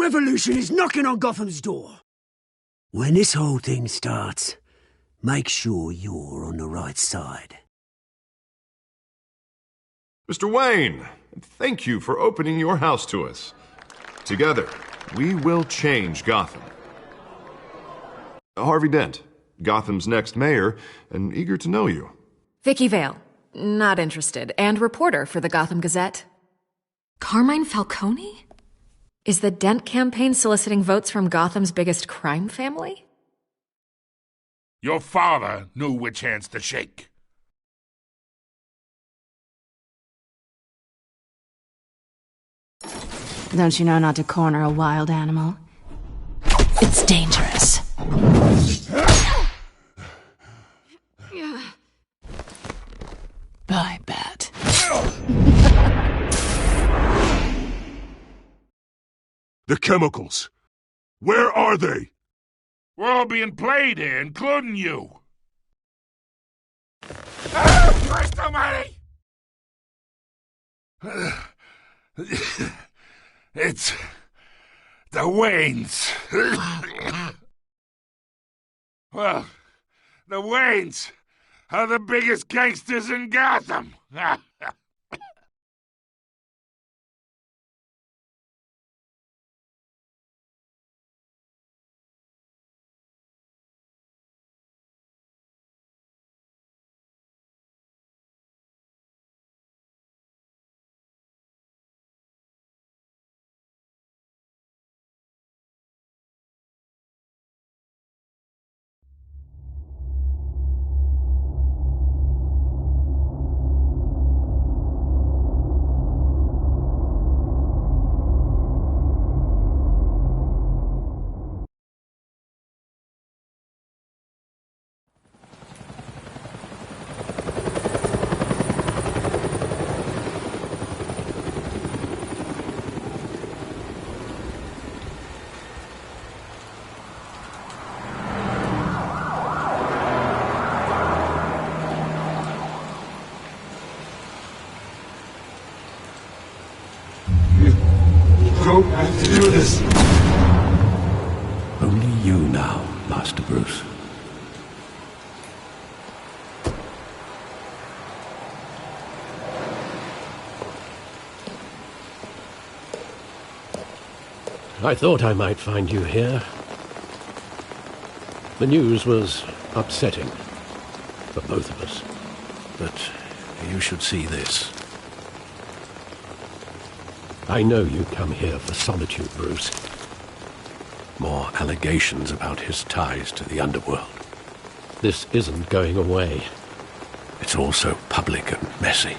revolution is knocking on Gotham's door. When this whole thing starts, make sure you're on the right side. Mr. Wayne, thank you for opening your house to us. Together, we will change Gotham. Harvey Dent, Gotham's next mayor, and eager to know you. Vicky Vale, not interested, and reporter for the Gotham Gazette. Carmine Falcone? Is the Dent campaign soliciting votes from Gotham's biggest crime family? Your father knew which hands to shake. Don't you know not to corner a wild animal? It's dangerous. I bet. The chemicals. Where are they? We're all being played here, including you. Oh, Christ almighty! It's the Waynes. Well, the Waynes are the biggest gangsters in Gotham. Don't have to do this. Only you now, Master Bruce. I thought I might find you here. The news was upsetting for both of us, but you should see this. I know you come here for solitude, Bruce. More allegations about his ties to the underworld. This isn't going away. It's all so public and messy.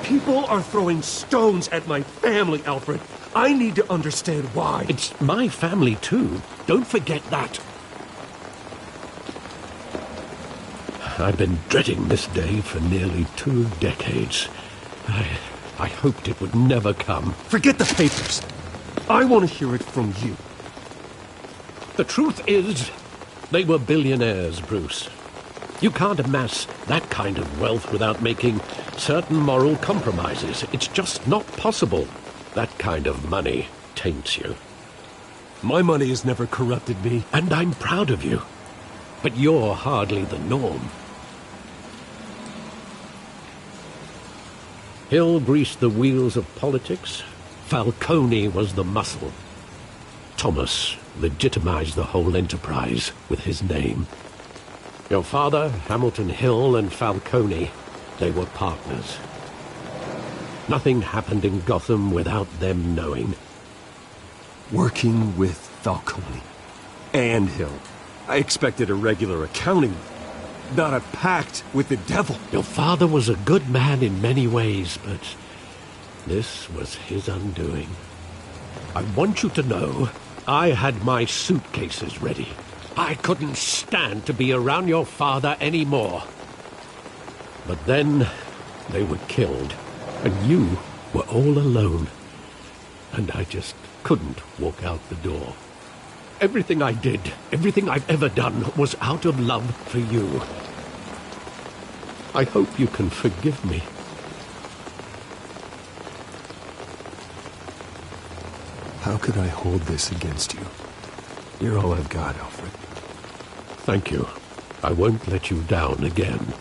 People are throwing stones at my family, Alfred. I need to understand why. It's my family, too. Don't forget that. I've been dreading this day for nearly 2 decades. I hoped it would never come. Forget the papers. I want to hear it from you. The truth is, they were billionaires, Bruce. You can't amass that kind of wealth without making certain moral compromises. It's just not possible. That kind of money taints you. My money has never corrupted me. And I'm proud of you. But you're hardly the norm. Hill greased the wheels of politics. Falcone was the muscle. Thomas legitimized the whole enterprise with his name. Your father, Hamilton Hill, and Falcone, they were partners. Nothing happened in Gotham without them knowing. Working with Falcone and Hill. I expected a regular accounting, not a pact with the devil. Your father was a good man in many ways, but this was his undoing. I want you to know I had my suitcases ready. I couldn't stand to be around your father anymore. But then they were killed, and you were all alone. And I just couldn't walk out the door. Everything I did, everything I've ever done, was out of love for you. I hope you can forgive me. How could I hold this against you? You're all I've got, Alfred. Thank you. I won't let you down again.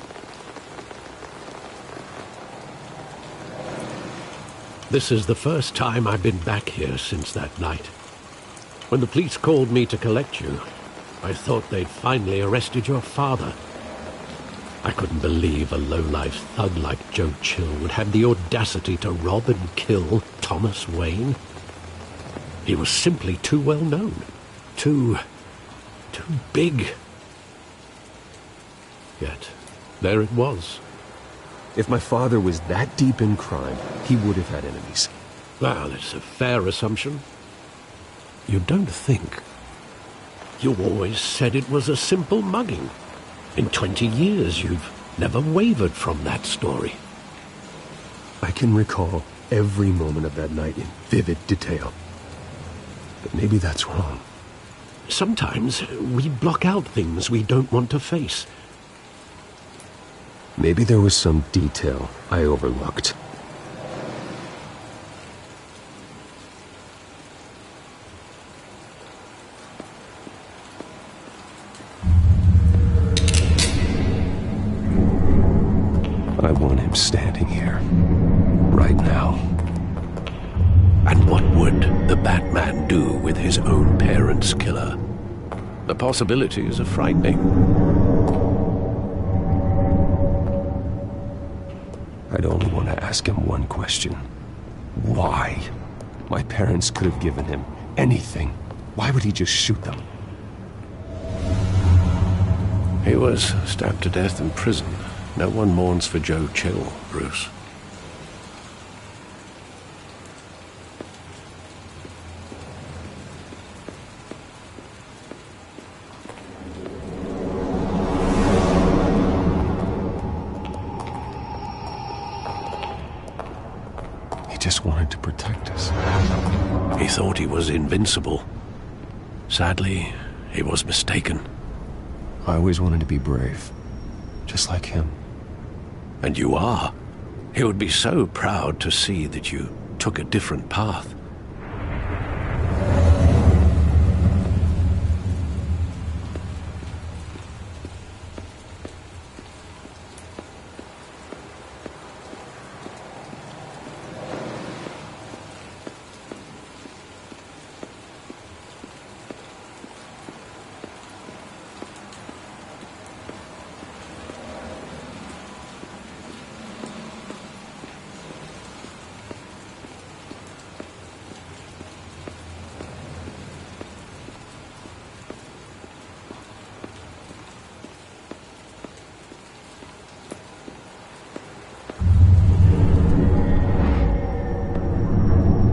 This is the first time I've been back here since that night. When the police called me to collect you, I thought they'd finally arrested your father. I couldn't believe a low-life thug like Joe Chill would have the audacity to rob and kill Thomas Wayne. He was simply too well known. Too big. Yet, there it was. If my father was that deep in crime, he would have had enemies. Well, it's a fair assumption. You don't think. You always said it was a simple mugging. In 20 years, you've never wavered from that story. I can recall every moment of that night in vivid detail. But maybe that's wrong. Sometimes we block out things we don't want to face. Maybe there was some detail I overlooked. I want him standing here, right now. And what would the Batman do with his own parents' killer? The possibilities are frightening. I'd only want to ask him one question. Why? My parents could have given him anything. Why would he just shoot them? He was stabbed to death in prison. No one mourns for Joe Chill, Bruce. He just wanted to protect us. He thought he was invincible. Sadly, he was mistaken. I always wanted to be brave, just like him. And you are. He would be so proud to see that you took a different path.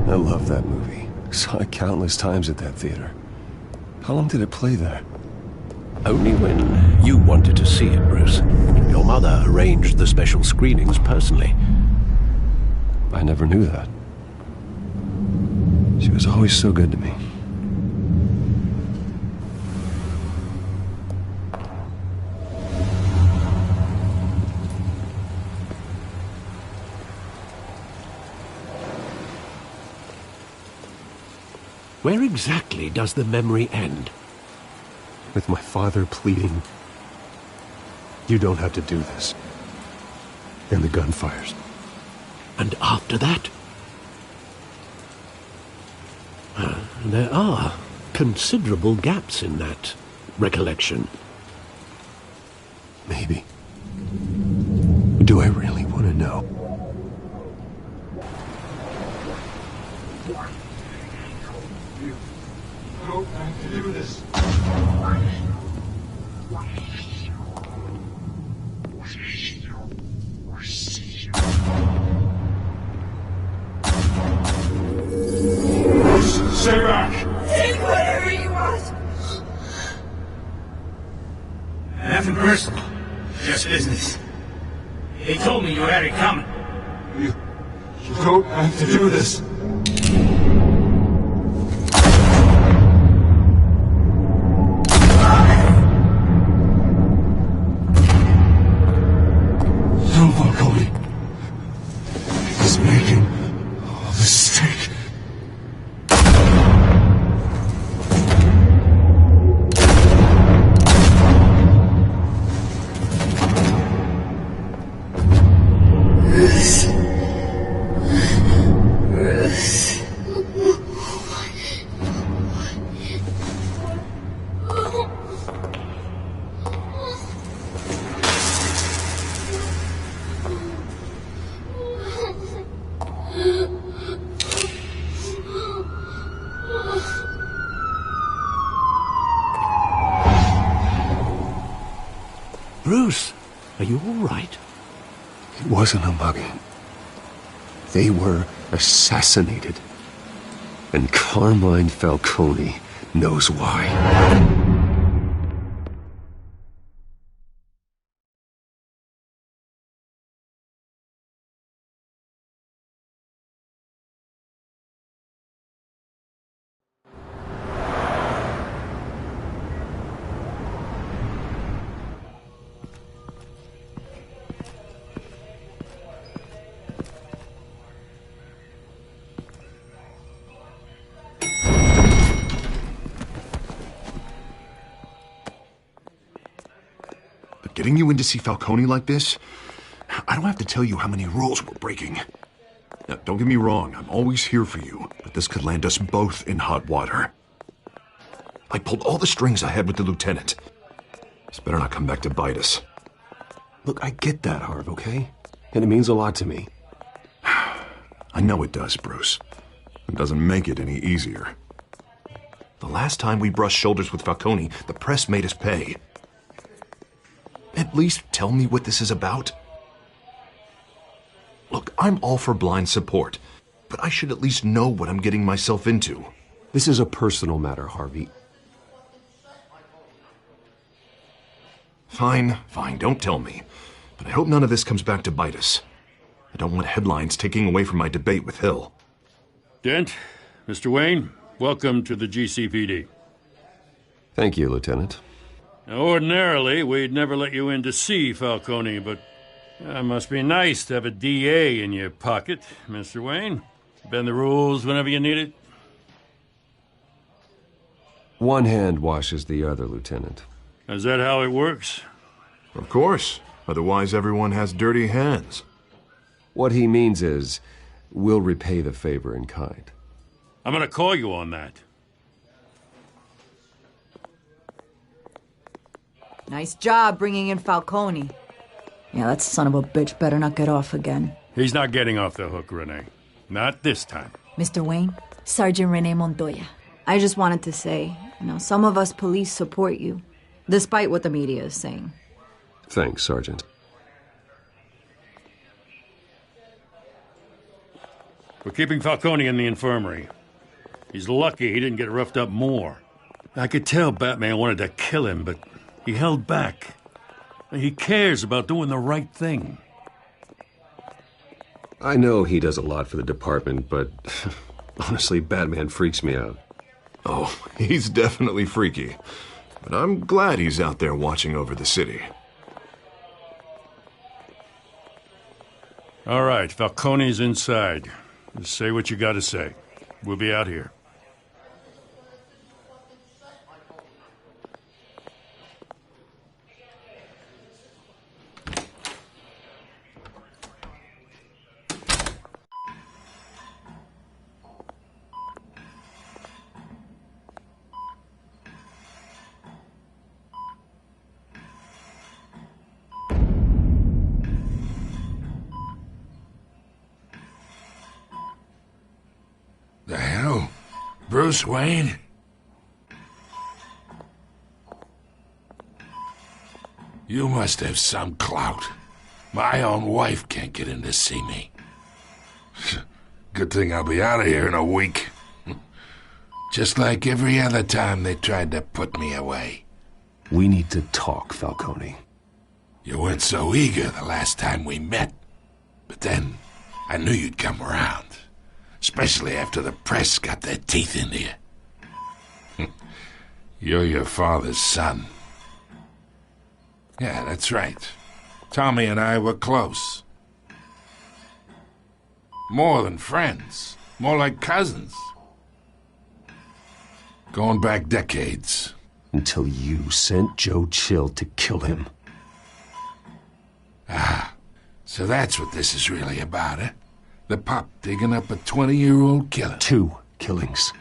I love that movie. Saw it countless times at that theater. How long did it play there? Only when you wanted to see it, Bruce. Your mother arranged the special screenings personally. I never knew that. She was always so good to me. Where exactly does the memory end? With my father pleading, "You don't have to do this." And the gun fires. And after that? There are considerable gaps in that recollection. Maybe. Do I really want to know? Don't have to do this. Stay back! Take whatever you want! Nothing personal. Just business. They told me you had it coming. You don't have to do this. No, Falcone. He's making a mistake. you all right? It wasn't a mugging. They were assassinated. And Carmine Falcone knows why. Getting you in to see Falcone like this? I don't have to tell you how many rules we're breaking. Now, don't get me wrong, I'm always here for you, but this could land us both in hot water. I pulled all the strings I had with the lieutenant. This better not come back to bite us. Look, I get that, Harv, okay? And it means a lot to me. I know it does, Bruce. It doesn't make it any easier. The last time we brushed shoulders with Falcone, the press made us pay. At least tell me what this is about. Look, I'm all for blind support, but I should at least know what I'm getting myself into. This is a personal matter, Harvey. Fine, don't tell me. But I hope none of this comes back to bite us. I don't want headlines taking away from my debate with Hill. Dent, Mr. Wayne, welcome to the GCPD. Thank you, Lieutenant. Now, ordinarily, we'd never let you in to see Falcone, but it must be nice to have a DA in your pocket, Mr. Wayne. Bend the rules whenever you need it. One hand washes the other, Lieutenant. Is that how it works? Of course. Otherwise, everyone has dirty hands. What he means is, we'll repay the favor in kind. I'm gonna call you on that. Nice job bringing in Falcone. Yeah, that son of a bitch better not get off again. He's not getting off the hook, Renee. Not this time. Mr. Wayne, Sergeant Renee Montoya. I just wanted to say, some of us police support you, despite what the media is saying. Thanks, Sergeant. We're keeping Falcone in the infirmary. He's lucky he didn't get roughed up more. I could tell Batman wanted to kill him, but he held back. He cares about doing the right thing. I know he does a lot for the department, but honestly, Batman freaks me out. Oh, he's definitely freaky. But I'm glad he's out there watching over the city. All right, Falcone's inside. Just say what you gotta say. We'll be out here. The hell? Bruce Wayne? You must have some clout. My own wife can't get in to see me. Good thing I'll be out of here in a week. Just like every other time they tried to put me away. We need to talk, Falcone. You weren't so eager the last time we met. But then, I knew you'd come around. Especially after the press got their teeth into you. You're your father's son. Yeah, that's right. Tommy and I were close. More than friends. More like cousins. Going back decades. Until you sent Joe Chill to kill him. Ah, so that's what this is really about, eh? The pup digging up a 20-year-old killer. 2 killings,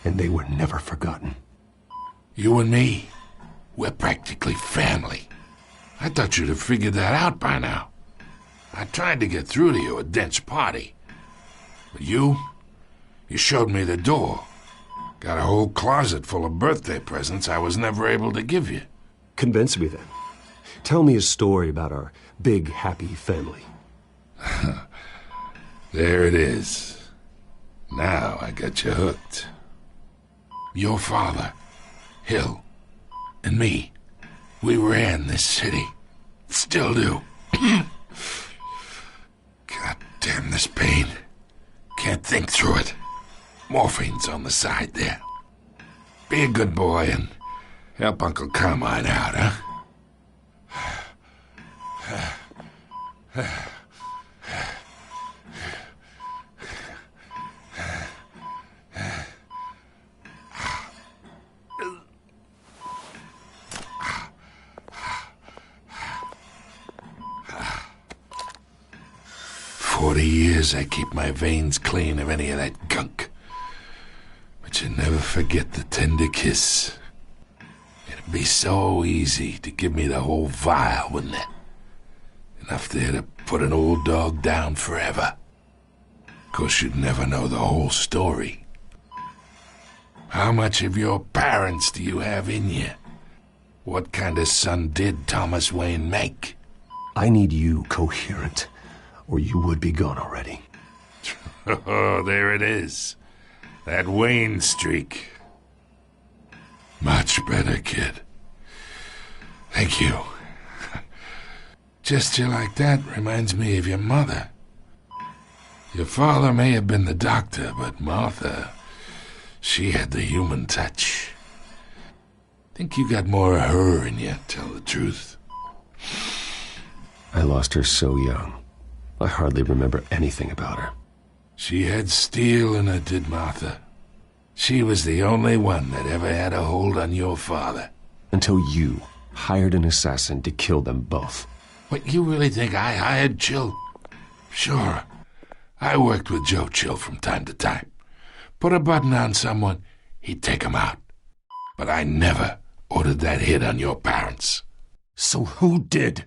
and they were never forgotten. You and me, we're practically family. I thought you'd have figured that out by now. I tried to get through to you at Dent's party. But you showed me the door. Got a whole closet full of birthday presents I was never able to give you. Convince me then. Tell me a story about our big, happy family. There it is. Now I got you hooked. Your father, Hill, and me, we ran this city. Still do. God damn this pain. Can't think through it. Morphine's on the side there. Be a good boy and help Uncle Carmine out, huh? 40 years I keep my veins clean of any of that gunk. But you never forget the tender kiss. It'd be so easy to give me the whole vial, wouldn't it? Enough there to put an old dog down forever. Of course, you'd never know the whole story. How much of your parents do you have in you? What kind of son did Thomas Wayne make? I need you coherent, or you would be gone already. Oh, there it is. That Wayne streak. Much better, kid. Thank you. Gesture like that reminds me of your mother. Your father may have been the doctor, but Martha, she had the human touch. Think you got more of her in you, tell the truth. I lost her so young. I hardly remember anything about her. She had steel in her, did Martha. She was the only one that ever had a hold on your father. Until you hired an assassin to kill them both. What, you really think I hired Chill? Sure. I worked with Joe Chill from time to time. Put a button on someone, he'd take him out. But I never ordered that hit on your parents. So who did?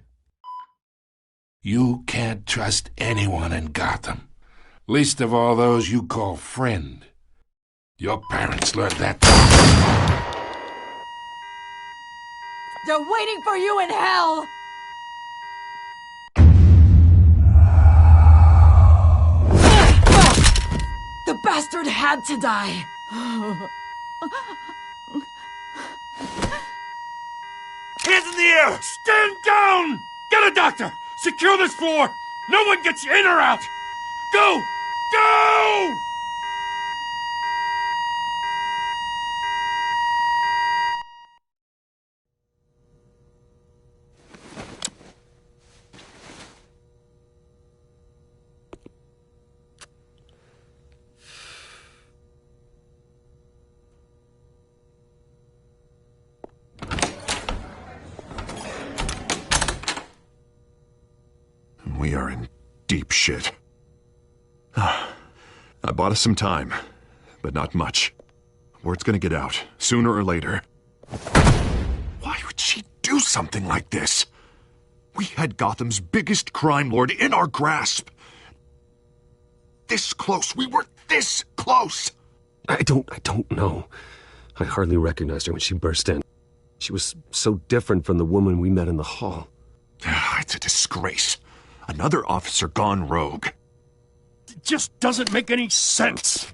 You can't trust anyone in Gotham. Least of all those you call friend. Your parents learned that. They're waiting for you in hell! The bastard had to die! Hands in the air! Stand down! Get a doctor! Secure this floor! No one gets in or out! Go! Go! We are in deep shit. I bought us some time, but not much. Word's gonna get out, sooner or later. Why would she do something like this? We had Gotham's biggest crime lord in our grasp. This close. We were this close. I don't know. I hardly recognized her when she burst in. She was so different from the woman we met in the hall. It's a disgrace. Another officer gone rogue. It just doesn't make any sense.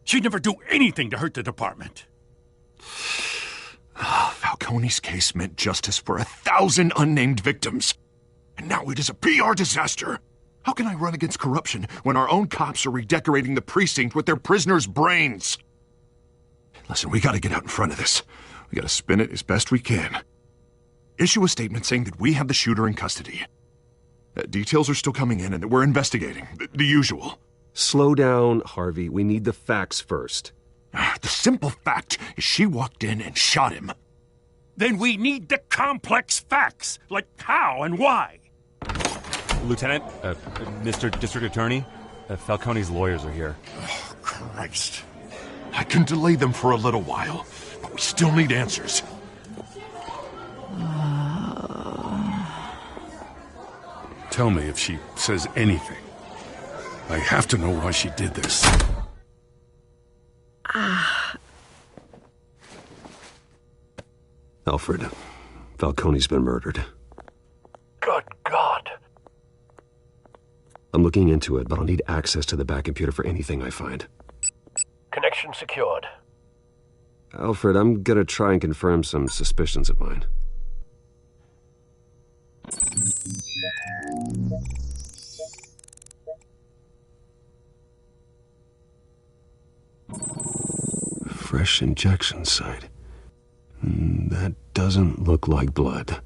She'd never do anything to hurt the department. Falcone's case meant justice for 1,000 unnamed victims. And now it is a PR disaster. How can I run against corruption when our own cops are redecorating the precinct with their prisoners' brains? Listen, we gotta get out in front of this. We gotta spin it as best we can. Issue a statement saying that we have the shooter in custody. Details are still coming in and that we're investigating. The usual. Slow down, Harvey. We need the facts first. The simple fact is she walked in and shot him. Then we need the complex facts, like how and why. Lieutenant, Mr. District Attorney, Falcone's lawyers are here. Oh, Christ. I can delay them for a little while, but we still need answers. Tell me if she says anything. I have to know why she did this. Alfred, Falcone's been murdered. Good God. I'm looking into it, but I'll need access to the back computer for anything I find. Connection secured. Alfred, I'm gonna try and confirm some suspicions of mine. Fresh injection site. That doesn't look like blood.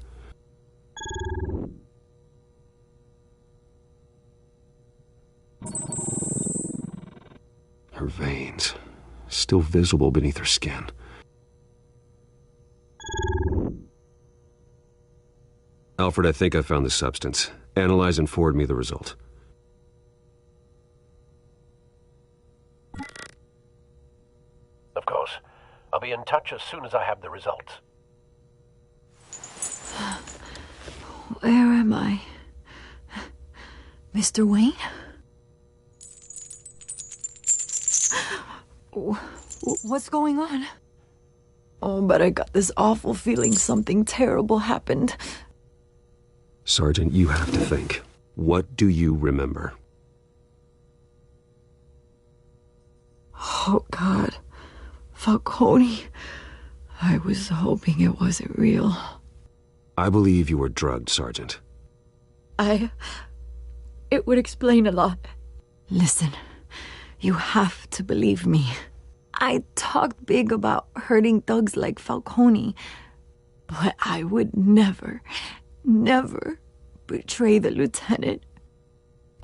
Her veins, still visible beneath her skin. Alfred, I think I found the substance. Analyze and forward me the result. Of course. I'll be in touch as soon as I have the results. Where am I? Mr. Wayne? What's going on? Oh, but I got this awful feeling something terrible happened. Sergeant, you have to think. What do you remember? Oh, God. Falcone. I was hoping it wasn't real. I believe you were drugged, Sergeant. It would explain a lot. Listen, you have to believe me. I talked big about hurting thugs like Falcone, but I would never betray the lieutenant.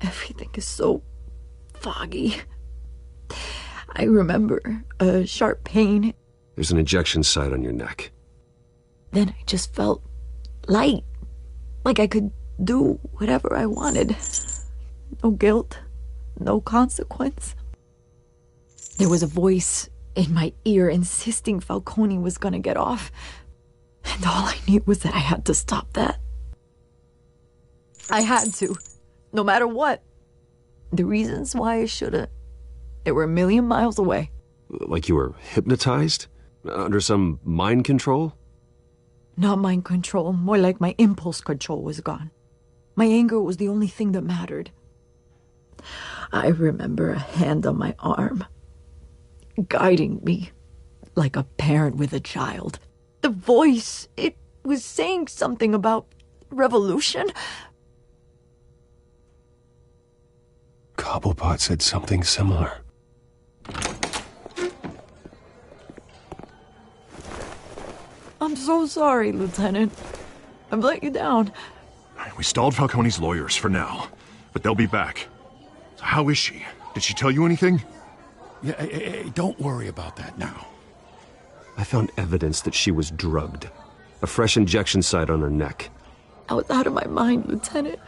Everything is so foggy. I remember a sharp pain. There's an injection site on your neck. Then I just felt light, like I could do whatever I wanted. No guilt, no consequence. There was a voice in my ear insisting Falcone was gonna get off. And all I knew was that I had to stop that. I had to, no matter what. The reasons why I shouldn't, they were a million miles away. Like you were hypnotized? Under some mind control? Not mind control, more like my impulse control was gone. My anger was the only thing that mattered. I remember a hand on my arm, guiding me like a parent with a child. The voice, it was saying something about revolution. Cobblepot said something similar. I'm so sorry, Lieutenant. I've let you down. We stalled Falcone's lawyers for now, but they'll be back. So how is she? Did she tell you anything? Yeah, hey, don't worry about that now. I found evidence that she was drugged. A fresh injection site on her neck. I was out of my mind, Lieutenant.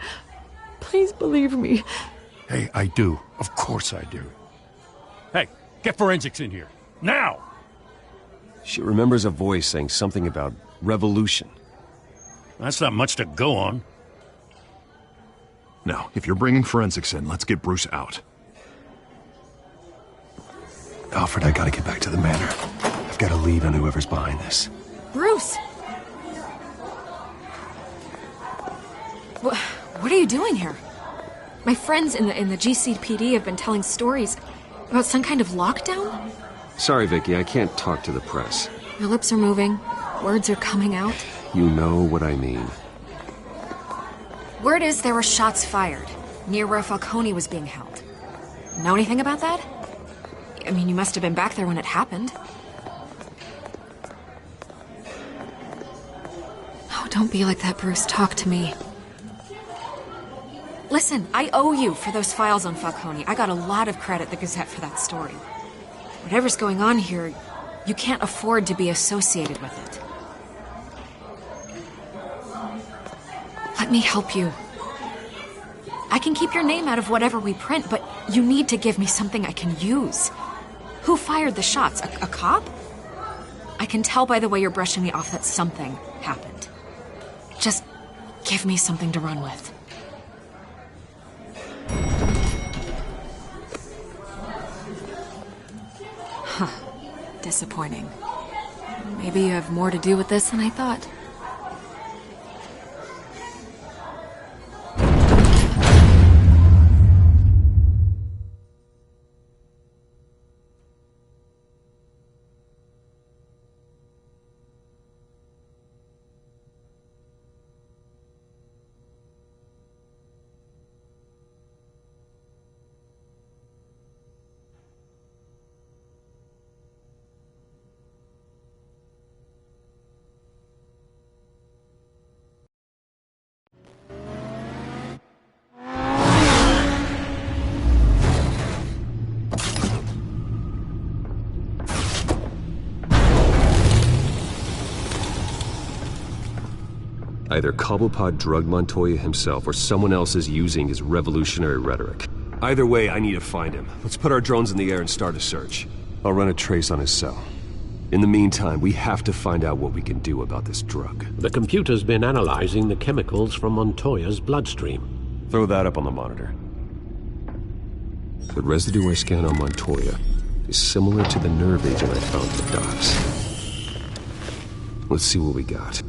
Please believe me. Hey, I do. Of course I do. Hey, get forensics in here. Now! She remembers a voice saying something about revolution. That's not much to go on. Now, if you're bringing forensics in, let's get Bruce out. Alfred, I gotta get back to the manor. I've got a lead on whoever's behind this. Bruce! What are you doing here? My friends in the GCPD have been telling stories about some kind of lockdown? Sorry, Vicky, I can't talk to the press. Your lips are moving. Words are coming out. You know what I mean. Word is there were shots fired near where Falcone was being held. Know anything about that? I mean, you must have been back there when it happened. Oh, don't be like that, Bruce. Talk to me. Listen, I owe you for those files on Falcone. I got a lot of credit at the Gazette for that story. Whatever's going on here, you can't afford to be associated with it. Let me help you. I can keep your name out of whatever we print, but you need to give me something I can use. Who fired the shots? A cop? I can tell by the way you're brushing me off that something happened. Just give me something to run with. Huh. Disappointing. Maybe you have more to do with this than I thought. Either Cobblepot drugged Montoya himself or someone else is using his revolutionary rhetoric. Either way, I need to find him. Let's put our drones in the air and start a search. I'll run a trace on his cell. In the meantime, we have to find out what we can do about this drug. The computer's been analyzing the chemicals from Montoya's bloodstream. Throw that up on the monitor. The residue I scanned on Montoya is similar to the nerve agent I found at the docks. Let's see what we got.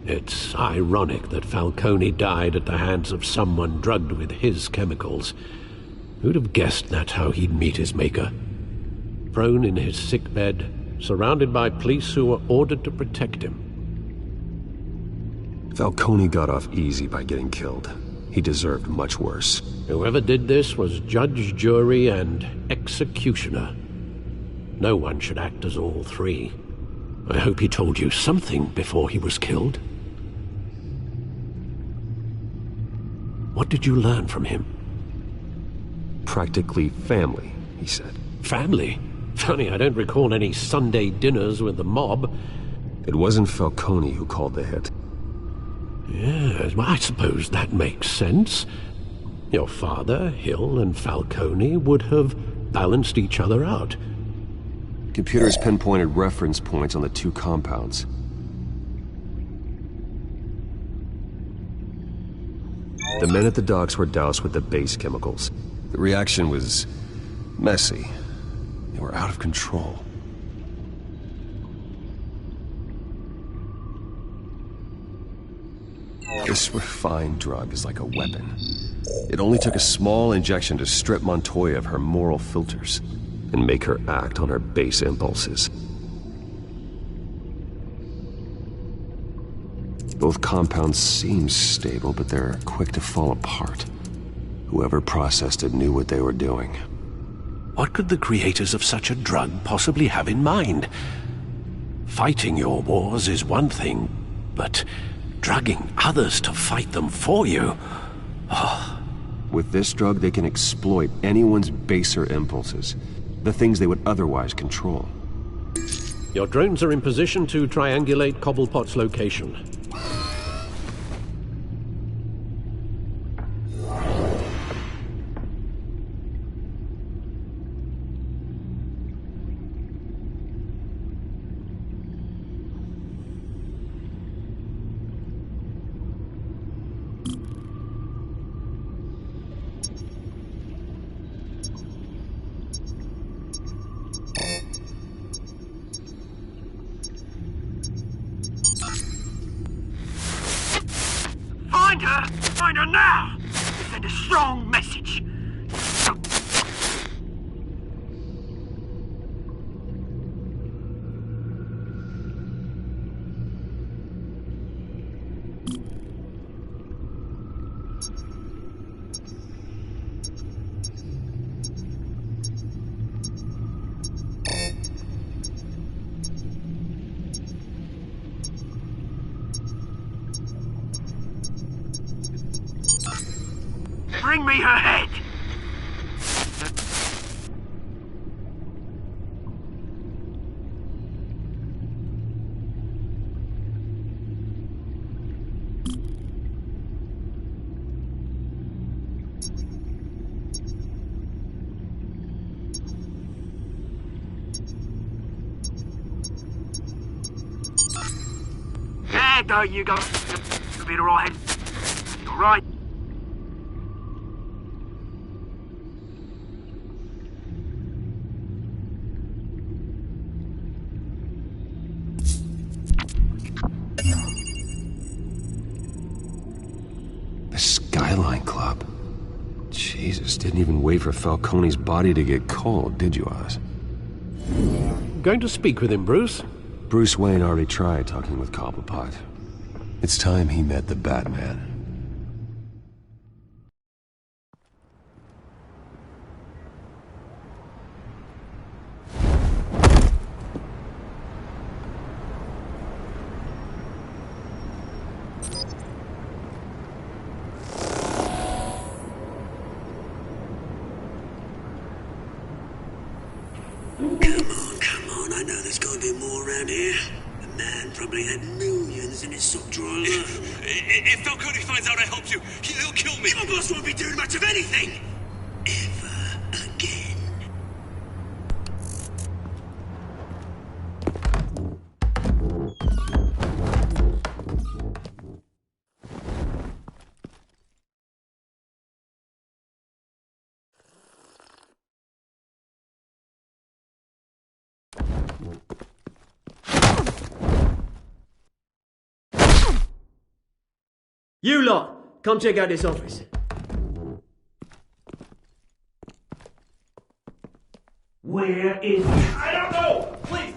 It's ironic that Falcone died at the hands of someone drugged with his chemicals. Who'd have guessed that's how he'd meet his maker? Prone in his sickbed, surrounded by police who were ordered to protect him. Falcone got off easy by getting killed. He deserved much worse. Whoever did this was judge, jury, and executioner. No one should act as all three. I hope he told you something before he was killed. What did you learn from him? Practically family, he said. Family? Funny, I don't recall any Sunday dinners with the mob. It wasn't Falcone who called the hit. Yes, well, I suppose that makes sense. Your father, Hill, and Falcone would have balanced each other out. Computers pinpointed reference points on the two compounds. The men at the docks were doused with the base chemicals. The reaction was messy. They were out of control. This refined drug is like a weapon. It only took a small injection to strip Montoya of her moral filters and make her act on her base impulses. Both compounds seem stable, but they're quick to fall apart. Whoever processed it knew what they were doing. What could the creators of such a drug possibly have in mind? Fighting your wars is one thing, but drugging others to fight them for you? Oh. With this drug, they can exploit anyone's baser impulses, the things they would otherwise control. Your drones are in position to triangulate Cobblepot's location. Find her now! Send a strong message. Bring me her head! There you go. You'll be alright. Alright. The Skyline Club. Jesus, didn't even wait for Falcone's body to get cold, did you, Oz? Going to speak with him, Bruce? Bruce Wayne already tried talking with Cobblepot. It's time he met the Batman. Come on, I know there's gotta be more around here. Man probably had millions in his sock drawer. If Falcone finds out I helped you, he'll kill me. Your boss won't be doing much of anything. Ever again. You lot, come check out this office. Where is... I don't know! Please!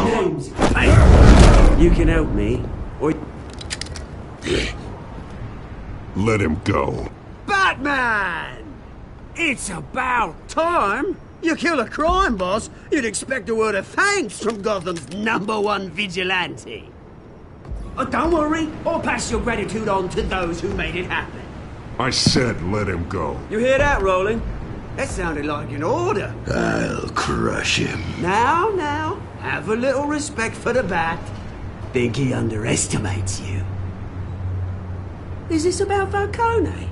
Names. Hey, you can help me, or... Let him go. Batman! It's about time. You kill a crime boss, you'd expect a word of thanks from Gotham's #1 vigilante. Oh, don't worry, I'll pass your gratitude on to those who made it happen. I said let him go. You hear that, Roland? That sounded like an order. I'll crush him. Now, have a little respect for the Bat. Think he underestimates you. Is this about Falcone?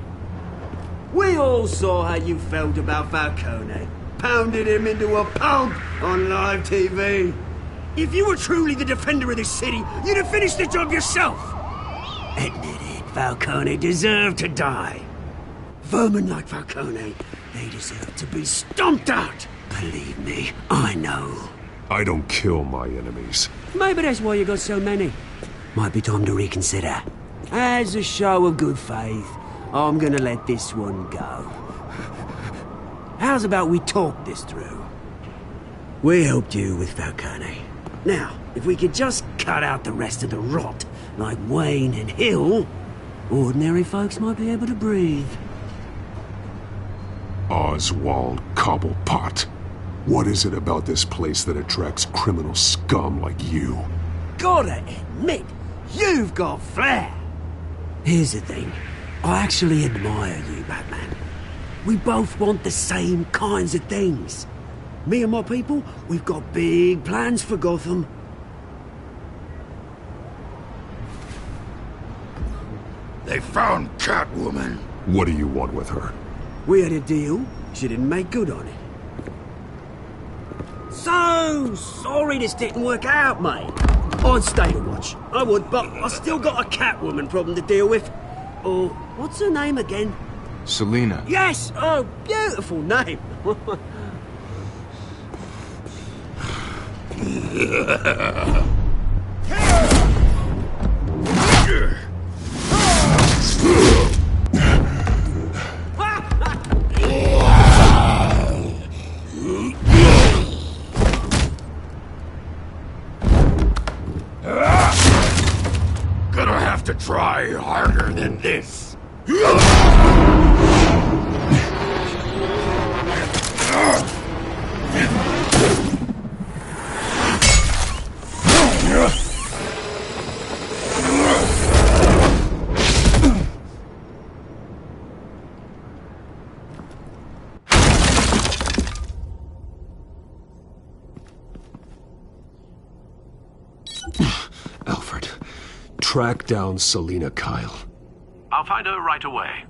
We all saw how you felt about Falcone. Pounded him into a pulp on live TV. If you were truly the defender of this city, you'd have finished the job yourself. Admit it, Falcone deserved to die. Vermin like Falcone, they deserve to be stomped out. Believe me, I know. I don't kill my enemies. Maybe that's why you got so many. Might be time to reconsider. As a show of good faith, I'm gonna let this one go. How's about we talk this through? We helped you with Falcone. Now, if we could just cut out the rest of the rot, like Wayne and Hill, ordinary folks might be able to breathe. Oswald Cobblepot. What is it about this place that attracts criminal scum like you? Gotta admit, you've got flair. Here's the thing. I actually admire you, Batman. We both want the same kinds of things. Me and my people, we've got big plans for Gotham. They found Catwoman. What do you want with her? We had a deal. She didn't make good on it. So sorry this didn't work out, mate. I'd stay to watch. I would, but I still got a Catwoman problem to deal with. Oh, what's her name again? Selina. Yes! Oh, beautiful name. Gonna have to try harder than this. Alfred, track down Selina Kyle. I'll find her right away.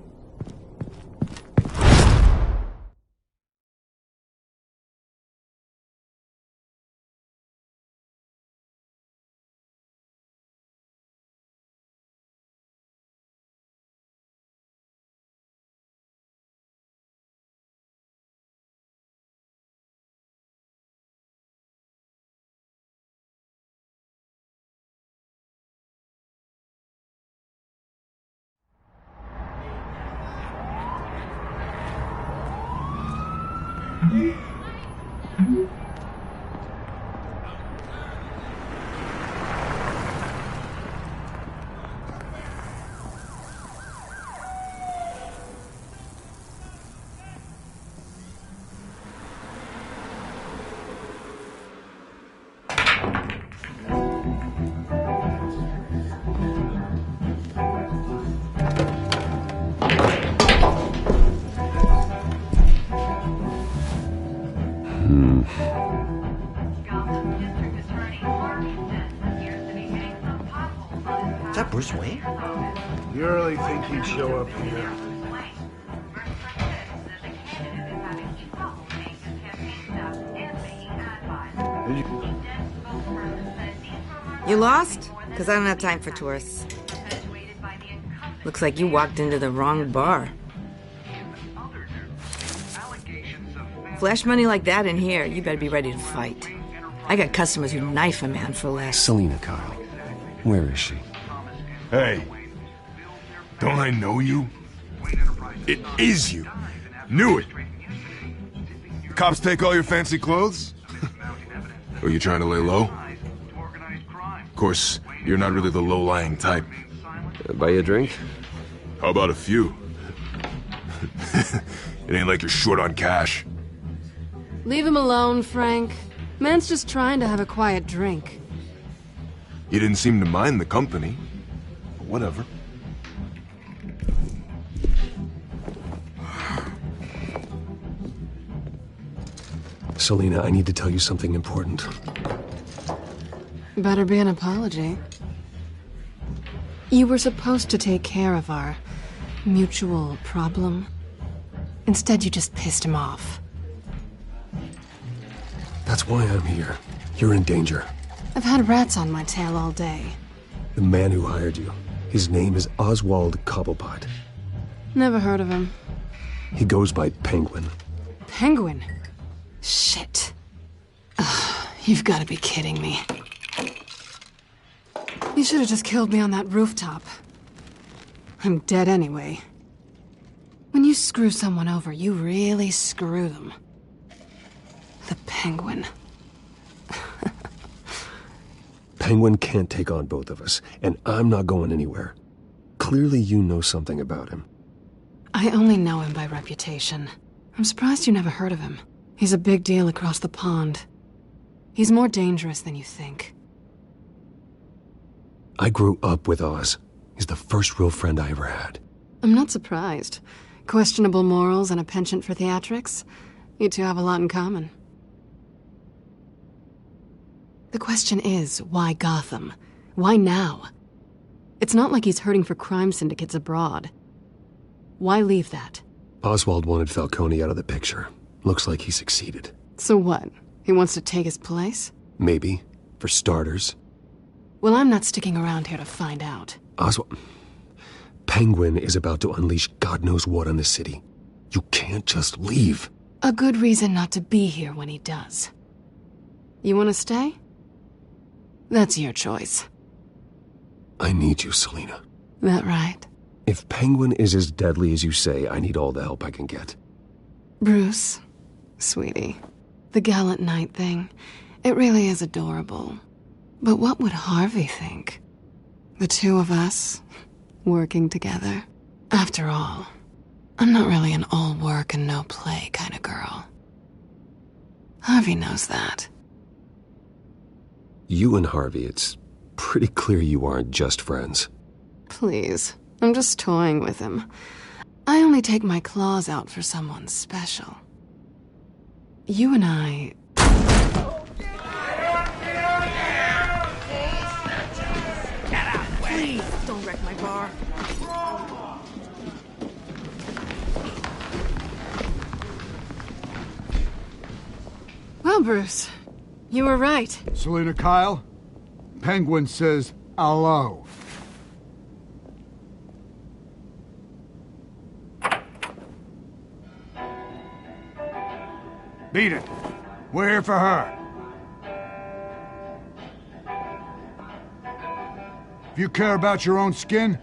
Bruce Wayne? You really think he'd show up here? You lost? Because I don't have time for tourists. Looks like you walked into the wrong bar. Flash money like that in here, you better be ready to fight. I got customers who knife a man for less. Selina Kyle. Where is she? Hey, don't I know you? It is you. Knew it. Cops take all your fancy clothes? Are you trying to lay low? Of course, you're not really the low-lying type. Buy you a drink? How about a few? It ain't like you're short on cash. Leave him alone, Frank. Man's just trying to have a quiet drink. You didn't seem to mind the company. Whatever. Selina, I need to tell you something important. Better be an apology. You were supposed to take care of our mutual problem. Instead, you just pissed him off. That's why I'm here. You're in danger. I've had rats on my tail all day. The man who hired you, his name is Oswald Cobblepot. Never heard of him. He goes by Penguin. Penguin? Shit. Ugh, you've got to be kidding me. You should have just killed me on that rooftop. I'm dead anyway. When you screw someone over, you really screw them. The Penguin. Penguin can't take on both of us, and I'm not going anywhere. Clearly you know something about him. I only know him by reputation. I'm surprised you never heard of him. He's a big deal across the pond. He's more dangerous than you think. I grew up with Oz. He's the first real friend I ever had. I'm not surprised. Questionable morals and a penchant for theatrics. You two have a lot in common. The question is, why Gotham? Why now? It's not like he's hurting for crime syndicates abroad. Why leave that? Oswald wanted Falcone out of the picture. Looks like he succeeded. So what? He wants to take his place? Maybe. For starters. Well, I'm not sticking around here to find out. Oswald... Penguin is about to unleash God knows what on the city. You can't just leave. A good reason not to be here when he does. You want to stay? That's your choice. I need you, Selina. That right? If Penguin is as deadly as you say, I need all the help I can get. Bruce, sweetie, the gallant knight thing, it really is adorable. But what would Harvey think? The two of us, working together. After all, I'm not really an all work and no play kind of girl. Harvey knows that. You and Harvey, it's pretty clear you aren't just friends. Please, I'm just toying with him. I only take my claws out for someone special. You and I... Please, don't wreck my bar. Well, Bruce, you were right. Selina Kyle, Penguin says hello. Beat it. We're here for her. If you care about your own skin,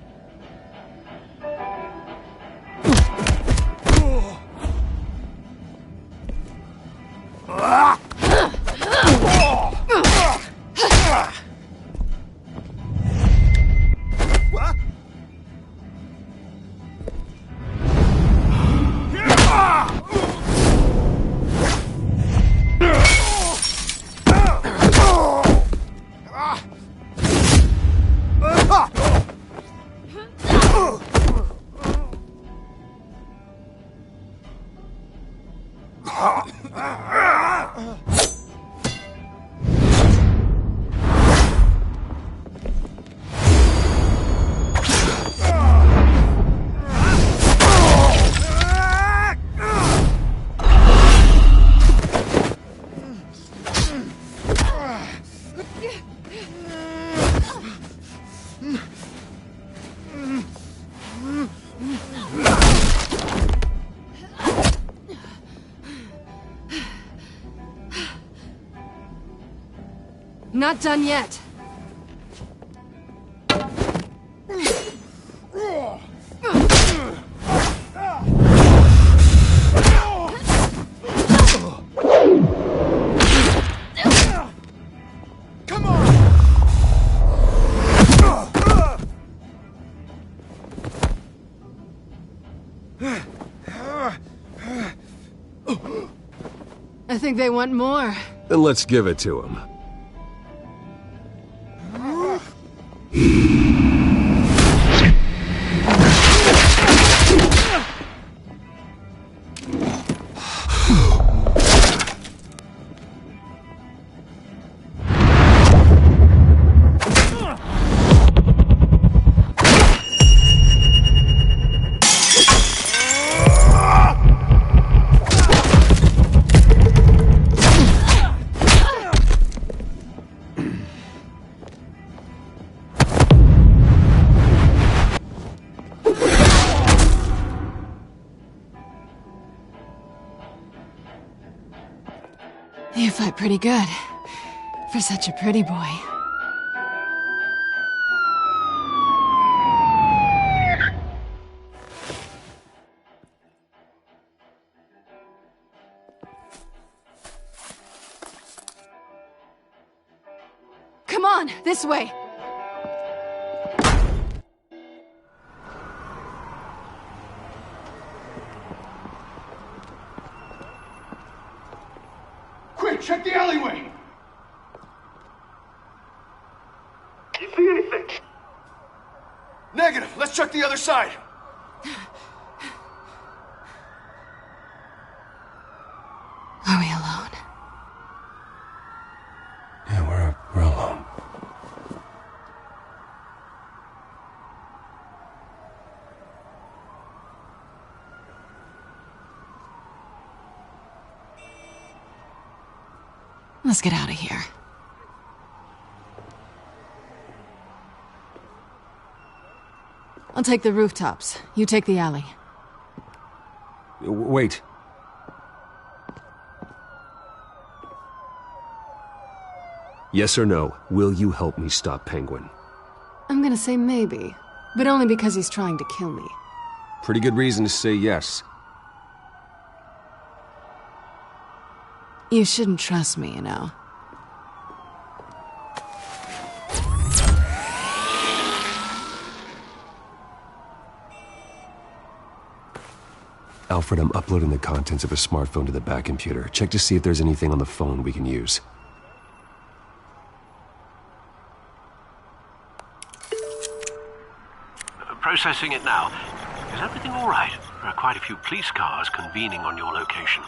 Not done yet. Come on! I think they want more. Then let's give it to him. You fight pretty good. For such a pretty boy. Come on, this way! Quick, check the alleyway! You see anything? Negative. Let's check the other side. Are we alone? Yeah, we're alone. Let's get out of here. I'll take the rooftops. You take the alley. Wait. Yes or no, will you help me stop Penguin? I'm gonna say maybe, but only because he's trying to kill me. Pretty good reason to say yes. You shouldn't trust me, you know. Alfred, I'm uploading the contents of a smartphone to the back computer. Check to see if there's anything on the phone we can use. Processing it now. Is everything all right? There are quite a few police cars convening on your location.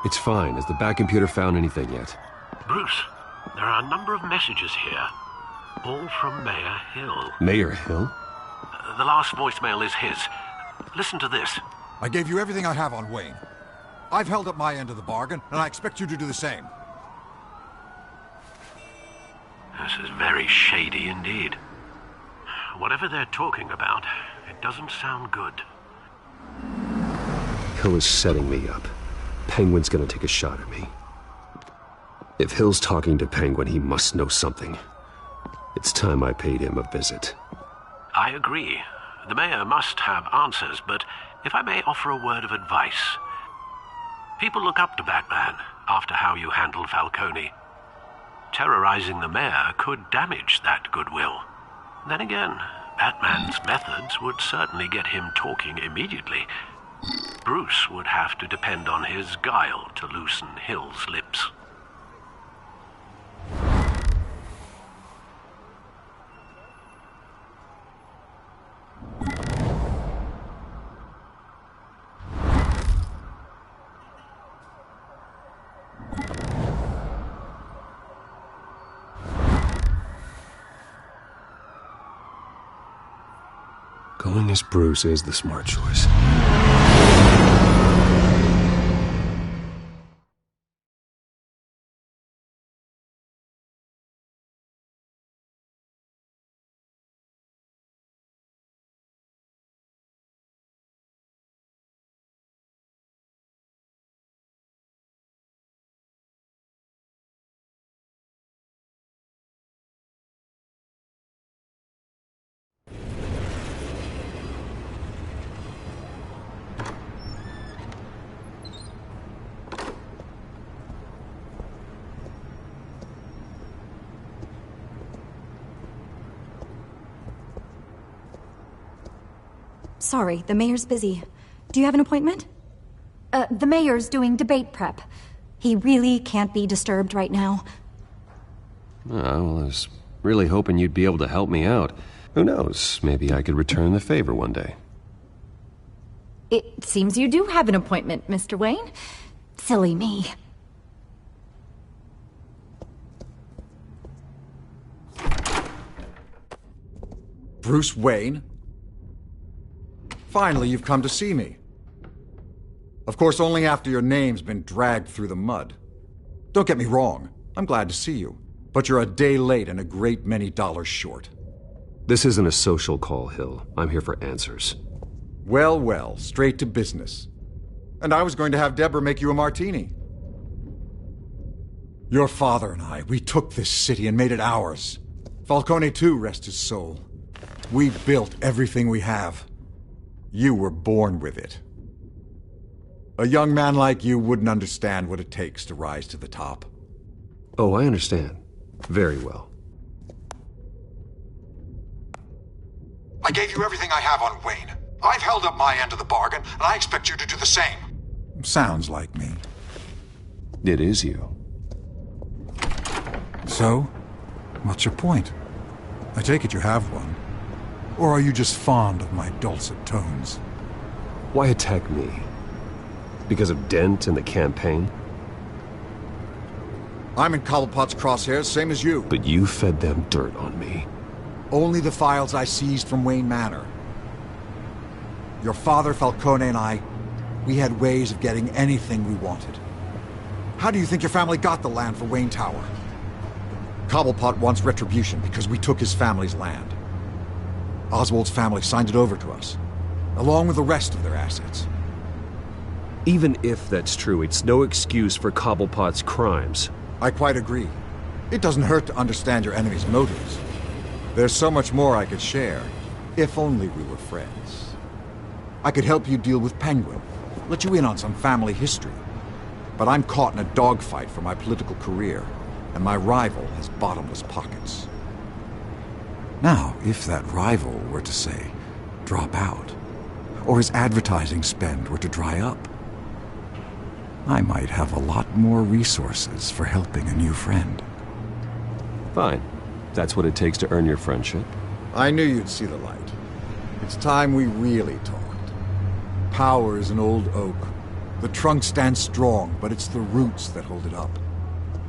It's fine. Has the back computer found anything yet? Bruce, there are a number of messages here. All from Mayor Hill. Mayor Hill? The last voicemail is his. Listen to this. I gave you everything I have on Wayne. I've held up my end of the bargain, and I expect you to do the same. This is very shady indeed. Whatever they're talking about, it doesn't sound good. Hill is setting me up. Penguin's gonna take a shot at me. If Hill's talking to Penguin, he must know something. It's time I paid him a visit. I agree. The mayor must have answers, but if I may offer a word of advice. People look up to Batman after how you handled Falcone. Terrorizing the mayor could damage that goodwill. Then again, Batman's methods would certainly get him talking immediately. Bruce would have to depend on his guile to loosen Hill's lips. Going as Bruce is the smart choice. Sorry, the mayor's busy. Do you have an appointment? The mayor's doing debate prep. He really can't be disturbed right now. Oh, well, I was really hoping you'd be able to help me out. Who knows, maybe I could return the favor one day. It seems you do have an appointment, Mr. Wayne. Silly me. Bruce Wayne? Finally, you've come to see me. Of course, only after your name's been dragged through the mud. Don't get me wrong, I'm glad to see you. But you're a day late and a great many dollars short. This isn't a social call, Hill. I'm here for answers. Well, well, straight to business. And I was going to have Deborah make you a martini. Your father and I, we took this city and made it ours. Falcone too, rest his soul. We built everything we have. You were born with it. A young man like you wouldn't understand what it takes to rise to the top. Oh, I understand. Very well. I gave you everything I have on Wayne. I've held up my end of the bargain, and I expect you to do the same. Sounds like me. It is you. So, what's your point? I take it you have one. Or are you just fond of my dulcet tones? Why attack me? Because of Dent and the campaign? I'm in Cobblepot's crosshairs, same as you. But you fed them dirt on me. Only the files I seized from Wayne Manor. Your father, Falcone, and I, we had ways of getting anything we wanted. How do you think your family got the land for Wayne Tower? Cobblepot wants retribution because we took his family's land. Oswald's family signed it over to us, along with the rest of their assets. Even if that's true, it's no excuse for Cobblepot's crimes. I quite agree. It doesn't hurt to understand your enemy's motives. There's so much more I could share, if only we were friends. I could help you deal with Penguin, let you in on some family history. But I'm caught in a dogfight for my political career, and my rival has bottomless pockets. Now, if that rival were to, say, drop out, or his advertising spend were to dry up, I might have a lot more resources for helping a new friend. Fine. That's what it takes to earn your friendship. I knew you'd see the light. It's time we really talked. Power is an old oak. The trunk stands strong, but it's the roots that hold it up.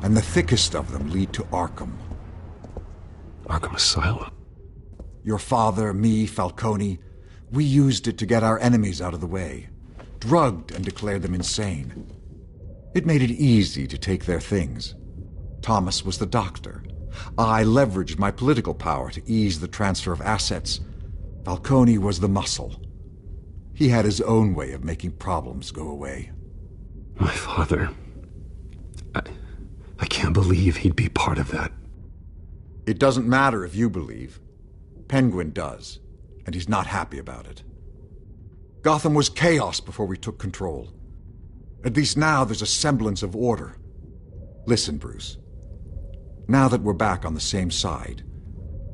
And the thickest of them lead to ARKHAM. ARKHAM Asylum? Your father, me, Falcone, we used it to get our enemies out of the way. Drugged and declared them insane. It made it easy to take their things. Thomas was the doctor. I leveraged my political power to ease the transfer of assets. Falcone was the muscle. He had his own way of making problems go away. My father... I can't believe he'd be part of that. It doesn't matter if you believe. Penguin does, and he's not happy about it. Gotham was chaos before we took control. At least now there's a semblance of order. Listen, Bruce. Now that we're back on the same side,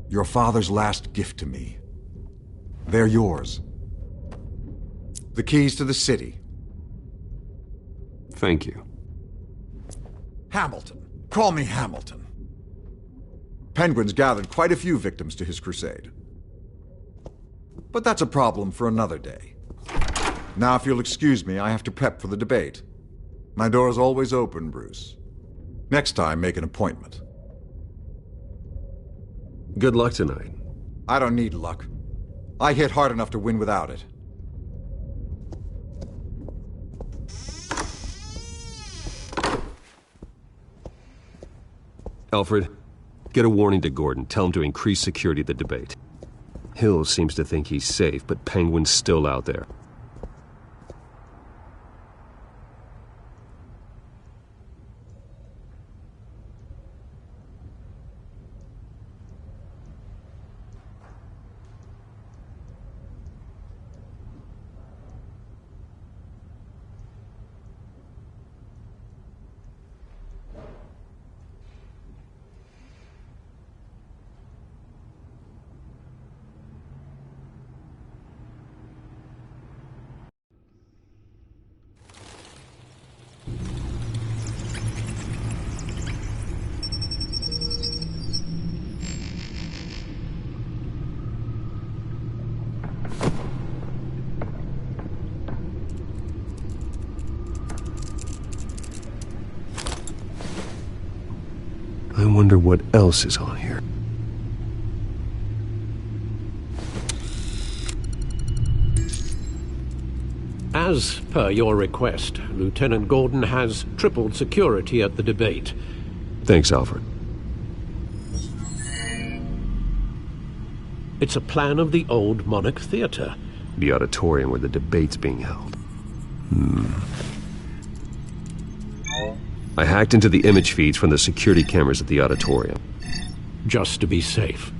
your father's last gift to me, they're yours. The keys to the city. Thank you. Hamilton. Call me Hamilton. Penguin's gathered quite a few victims to his crusade. But that's a problem for another day. Now, if you'll excuse me, I have to prep for the debate. My door's always open, Bruce. Next time, make an appointment. Good luck tonight. I don't need luck. I hit hard enough to win without it. Alfred, get a warning to Gordon. Tell him to increase security at the debate. Hill seems to think he's safe, but Penguin's still out there. wonder what else is on here. As per your request, Lieutenant Gordon has tripled security at the debate. Thanks, Alfred. It's a plan of the old Monarch Theater. The auditorium where the debate's being held. I hacked into the image feeds from the security cameras at the auditorium. Just to be safe.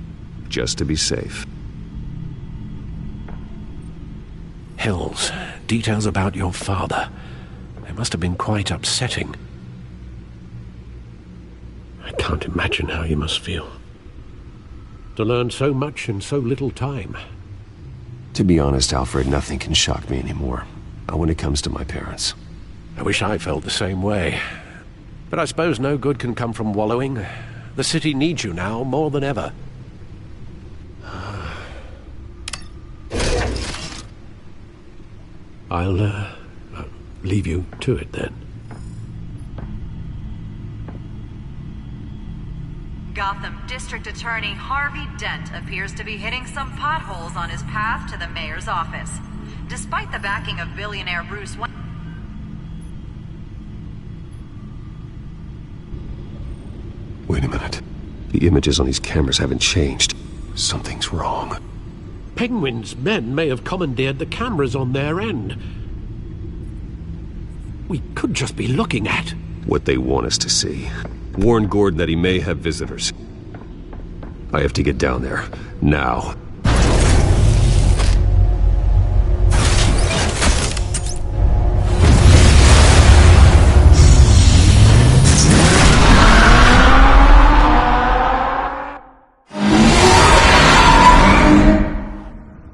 Just to be safe. Hills, details about your father. They must have been quite upsetting. I can't imagine how you must feel. To learn so much in so little time. To be honest, Alfred, nothing can shock me anymore. Not when it comes to my parents. I wish I felt the same way. But I suppose no good can come from wallowing. The city needs you now more than ever. I'll leave you to it then. Gotham District Attorney Harvey Dent appears to be hitting some potholes on his path to the mayor's office. Despite the backing of billionaire Bruce Wayne... Wait a minute. The images on these cameras haven't changed. Something's wrong. Penguin's men may have commandeered the cameras on their end. We could just be looking at what they want us to see. Warn Gordon that he may have visitors. I have to get down there. Now.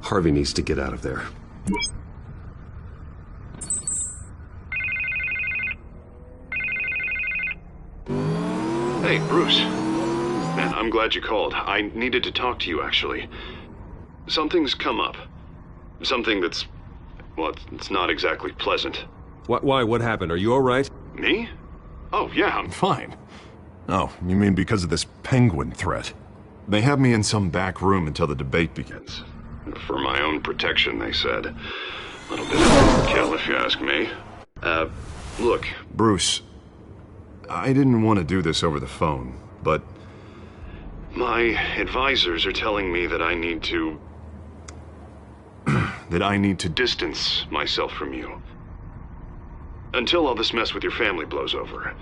Harvey needs to get out of there. Hey, Bruce. Man, I'm glad you called. I needed to talk to you, actually. Something's come up. Something that's... well, it's not exactly pleasant. Why? What happened? Are you all right? Me? Oh, yeah, I'm fine. Oh, you mean because of this penguin threat? They have me in some back room until the debate begins. For my own protection, they said. A little bit of overkill, if you ask me. Look, Bruce, I didn't want to do this over the phone, but my advisors are telling me that I need to... that I need to distance myself from you. Until all this mess with your family blows over.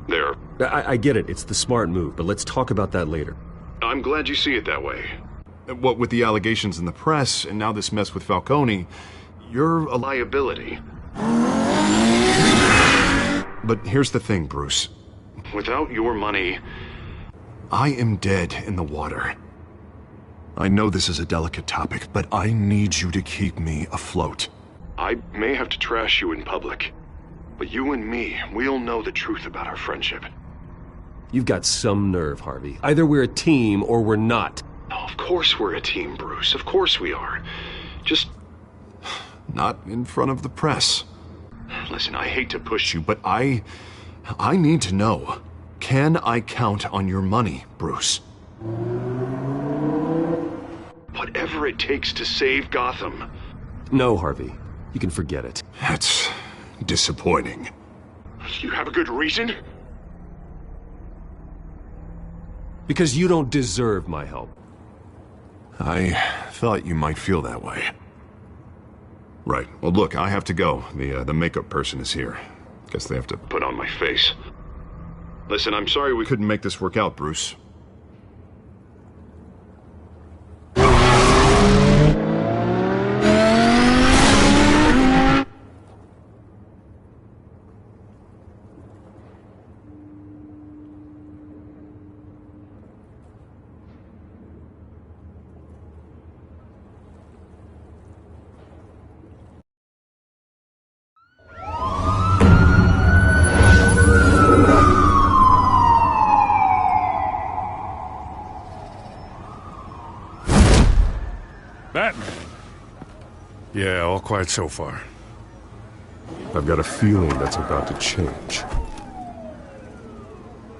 There. I get it. It's the smart move, but let's talk about that later. I'm glad you see it that way. What with the allegations in the press, and now this mess with Falcone, you're a liability. But here's the thing, Bruce. Without your money, I am dead in the water. I know this is a delicate topic, but I need you to keep me afloat. I may have to trash you in public, but you and me, we'll know the truth about our friendship. You've got some nerve, Harvey. Either we're a team or we're not. Of course we're a team, Bruce. Of course we are. Just... not in front of the press. Listen, I hate to push you, but I need to know. Can I count on your money, Bruce? Whatever it takes to save Gotham. No, Harvey. You can forget it. That's disappointing. You have a good reason? Because you don't deserve my help. I thought you might feel that way. Right. Well, look, I have to go. The makeup person is here. Guess they have to put on my face. Listen, I'm sorry we couldn't make this work out, Bruce. Batman. Yeah, all quiet so far. I've got a feeling that's about to change.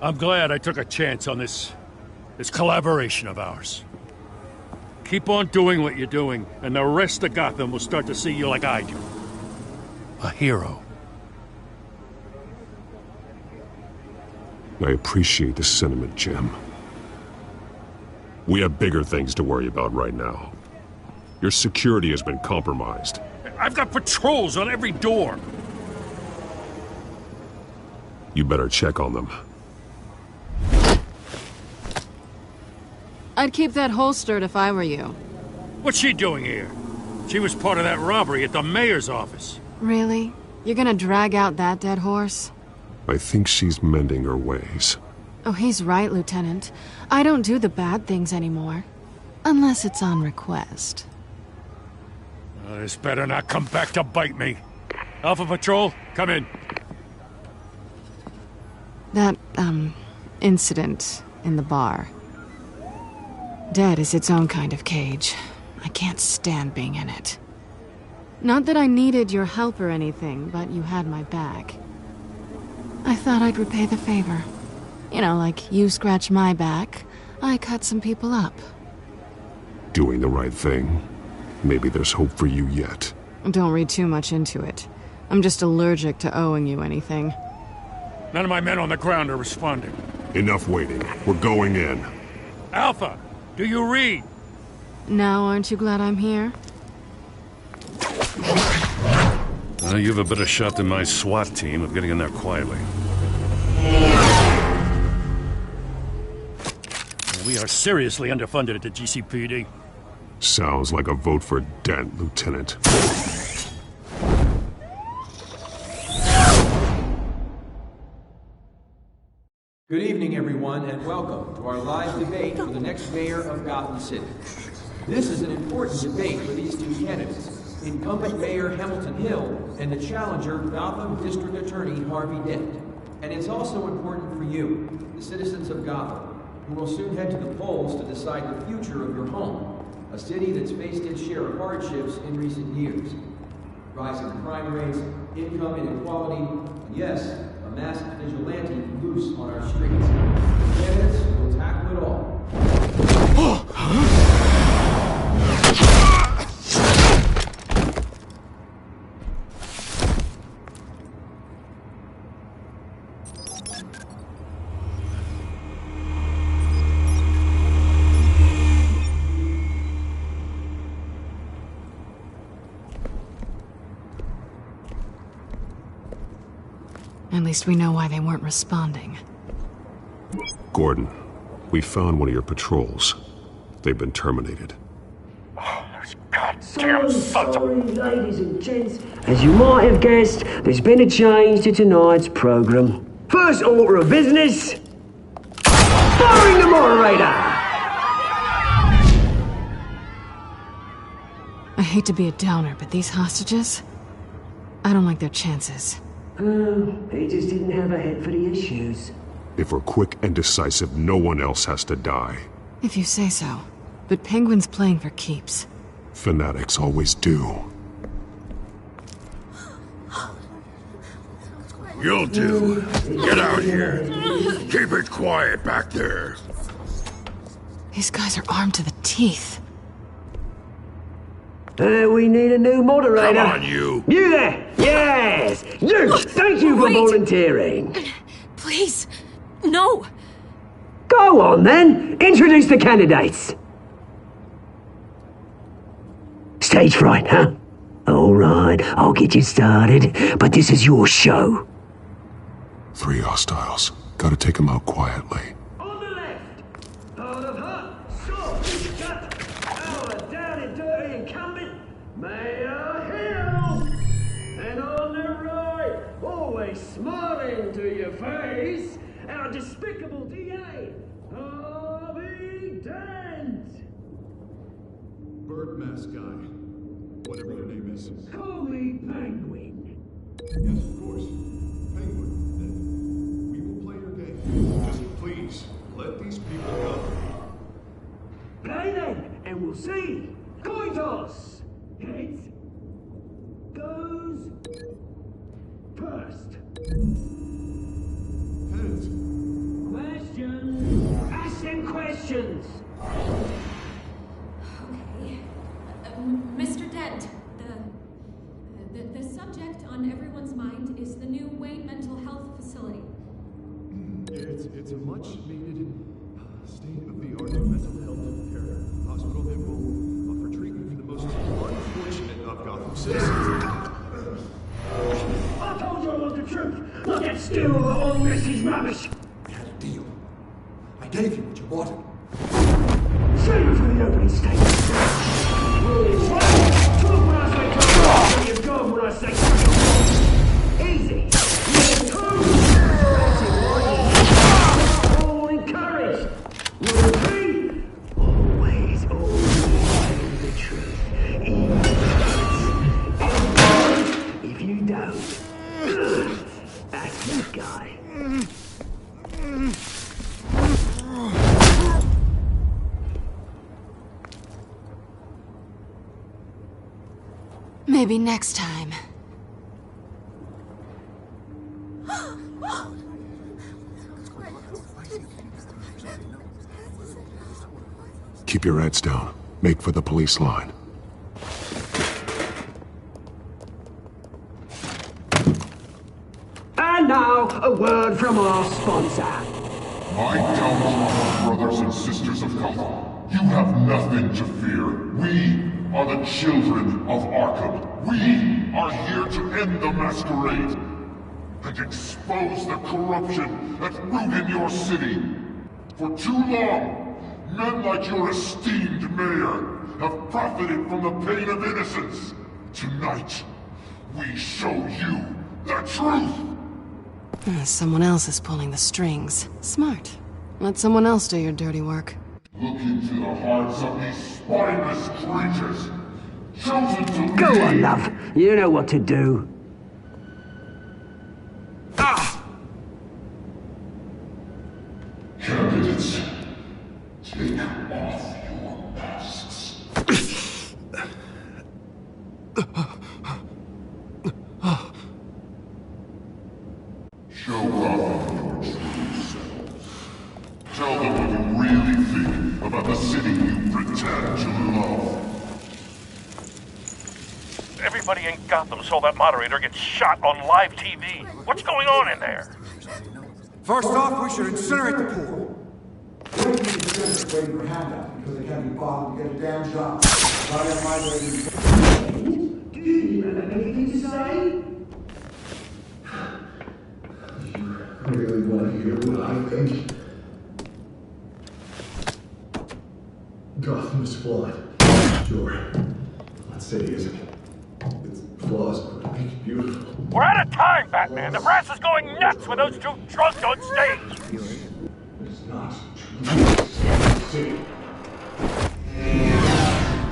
I'm glad I took a chance on this collaboration of ours. Keep on doing what you're doing, and the rest of Gotham will start to see you like I do. A hero. I appreciate the sentiment, Jim. We have bigger things to worry about right now. Your security has been compromised. I've got patrols on every door. You better check on them. I'd keep that holstered if I were you. What's she doing here? She was part of that robbery at the mayor's office. Really? You're gonna drag out that dead horse? I think she's mending her ways. Oh, he's right, Lieutenant. I don't do the bad things anymore. Unless it's on request. This better not come back to bite me. Alpha Patrol, come in. That, incident in the bar. Dead is its own kind of cage. I can't stand being in it. Not that I needed your help or anything, but you had my back. I thought I'd repay the favor. You know, like you scratch my back, I cut some people up. Doing the right thing. Maybe there's hope for you yet. Don't read too much into it. I'm just allergic to owing you anything. None of my men on the ground are responding. Enough waiting. We're going in. Alpha, do you read? Now aren't you glad I'm here? You have a better shot than my SWAT team of getting in there quietly. We are seriously underfunded at the GCPD. Sounds like a vote for Dent, Lieutenant. Good evening, everyone, and welcome to our live debate for the next mayor of Gotham City. This is an important debate for these two candidates, incumbent Mayor Hamilton Hill and the challenger Gotham District Attorney Harvey Dent. And it's also important for you, the citizens of Gotham, who will soon head to the polls to decide the future of your home, a city that's faced its share of hardships in recent years. Rising crime rates, income inequality, and yes, a masked vigilante loose on our streets. Candidates will tackle it all. At least we know why they weren't responding. Gordon, we found one of your patrols. They've been terminated. So sorry, ladies and gents. As you might have guessed, there's been a change to tonight's program. First order of business, firing the moderator! I hate to be a downer, but these hostages? I don't like their chances. He just didn't have a head for the issues. If we're quick and decisive, no one else has to die. If you say so. But Penguin's playing for keeps. Fanatics always do. You'll do. Get out here. Keep it quiet back there. These guys are armed to the teeth. We need a new moderator. Come on, you. You there! Yes! You! Thank you for volunteering. Please, no. Go on, then. Introduce the candidates. Stage fright, huh? All right, I'll get you started, but this is your show. 3 hostiles. Gotta take them out quietly. On the left, part of her, short, shut, our down and dirty incumbent, Mayor Hill. And on the right, always smiling to your face, our despicable DA, Harvey Dent. Bird mask guy. Whatever your name is. Call me Penguin. Yes, of course. Penguin. Then we will play your game. Just please, let these people go. Play then, and we'll see. Coin toss. Heads goes first. Heads. subject on everyone's mind is the new Wayne Mental Health Facility. It's a much-needed state-of-the-art mental health care hospital that will offer treatment for the most unfortunate of Gotham citizens. I told you I want the truth! Not that stew of all this is rubbish! We had a deal. I gave you what you wanted. Save it for the opening statement. Talk when I say talk, when you've gone when I say talk. Easy. All encouraged. Rule 3, always tell the truth. If you don't, that's this guy. Maybe next time. Keep your heads down. Make for the police line. And now, a word from our sponsor. My Telltale brothers and sisters of Gotham, you have nothing to fear. We are the children of ARKHAM. We are here to end the masquerade and expose the corruption that's rooted your city. For too long, men like your esteemed mayor have profited from the pain of innocence. Tonight, we show you the truth! Someone else is pulling the strings. Smart. Let someone else do your dirty work. Look into the hearts of these spineless creatures, chosen to Go lead. on, love. You know what to do. Candidates, take off your masks. Show Gotham your true selves. Tell them what you really think about the city you pretend to love. Everybody in Gotham saw that moderator get shot on live TV. What's going on in there? First off, we should incinerate the pool. Waiting for your handout because they can't be bothered to get a damn job. Do you have anything to say? I really want to hear what I think. Gotham is flawed. Sure. Let's say it isn't. Its flaws would make it beautiful. We're out of time, Batman. The brass is going nuts with those two drunks on stage. It's not true. City.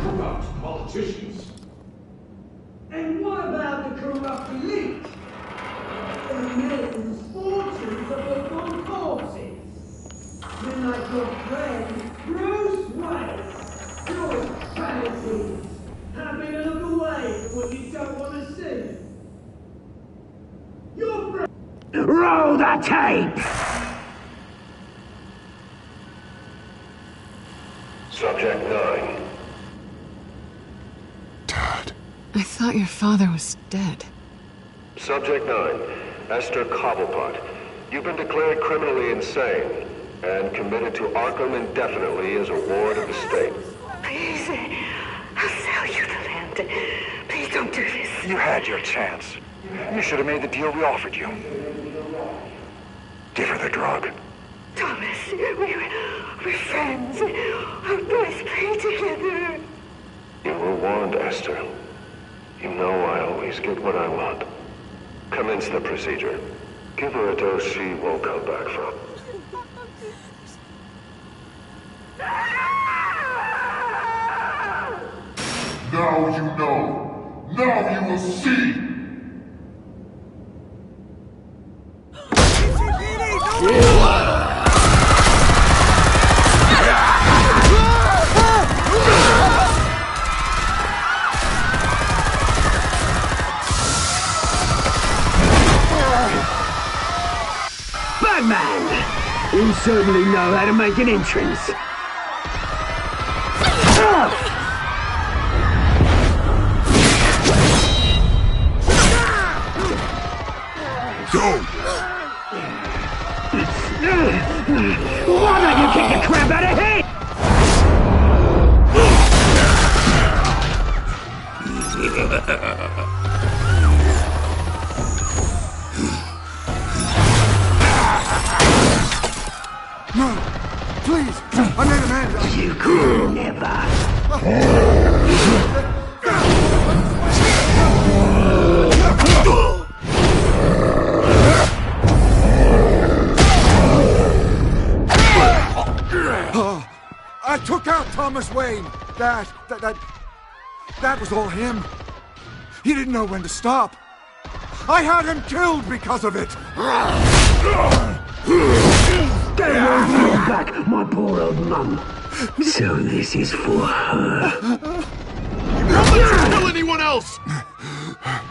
Corrupt politicians. And what about the corrupt elite? The millions, fortunes of the gone corpses? Men like your friend, Bruce Wayne, your tragedies, having a look away from what you don't want to see. Your friend... Roll the tape! Subject 9. I thought your father was dead. Subject 9. Esther Cobblepot. You've been declared criminally insane and committed to ARKHAM indefinitely as a ward of the state. Please, I'll sell you the land. Please don't do this. You had your chance. You should have made the deal we offered you. Give her the drug. Thomas, we're friends. Our boys play together. You were warned, Esther. You know I always get what I want. Commence the procedure. Give her a dose she won't come back from. Now you know. Now you will see. Batman! You certainly know how to make an entrance. Go! Why don't you kick the crap out of him? No! Please! I made a man! You could never! I took out Thomas Wayne! That was all him. He didn't know when to stop. I had him killed because of it! Get your hand back, my poor old mum. So this is for her. Don't let her kill anyone else!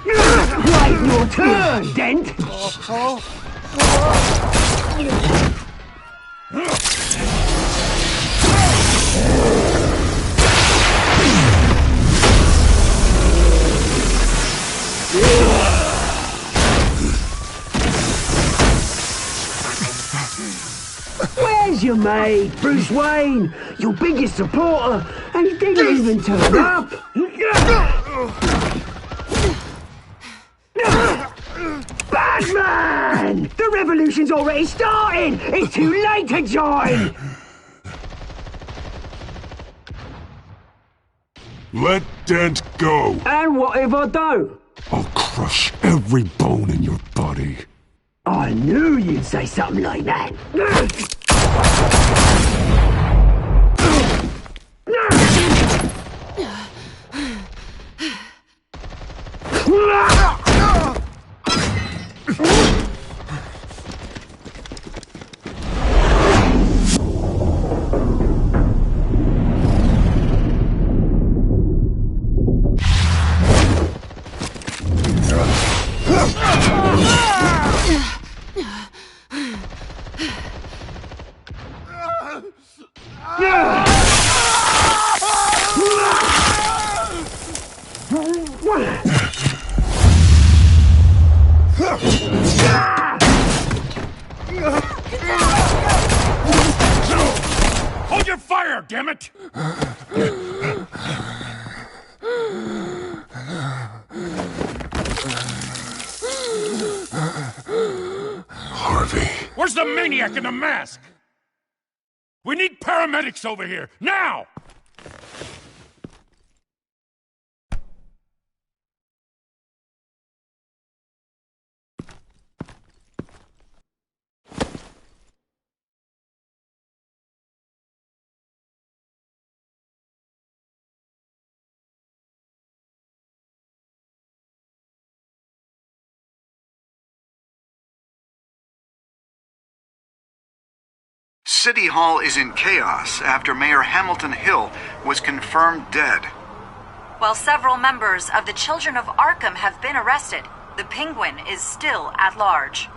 Wait your turn, Dent! Where's your mate, Bruce Wayne? Your biggest supporter, and he didn't even turn up! Batman! The revolution's already starting! It's too late to join! Let Dent go! And what if I don't? I'll crush every bone in your body. I knew you'd say something like that. Hold your fire, damn it! Harvey. Where's the maniac in the mask? We need paramedics over here, now! City Hall is in chaos after Mayor Hamilton Hill was confirmed dead. While several members of the Children of Arkham have been arrested, the Penguin is still at large.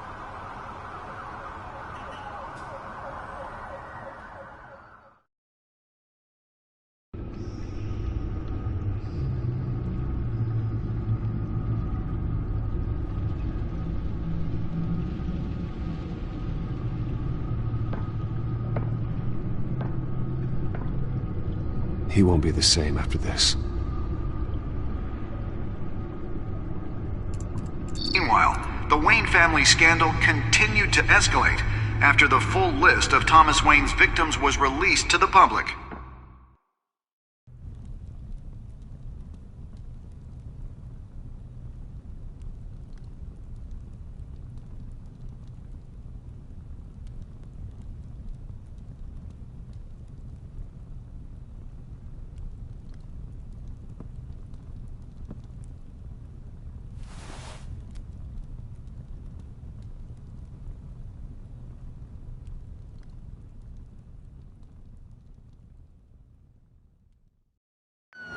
He won't be the same after this. Meanwhile, the Wayne family scandal continued to escalate after the full list of Thomas Wayne's victims was released to the public.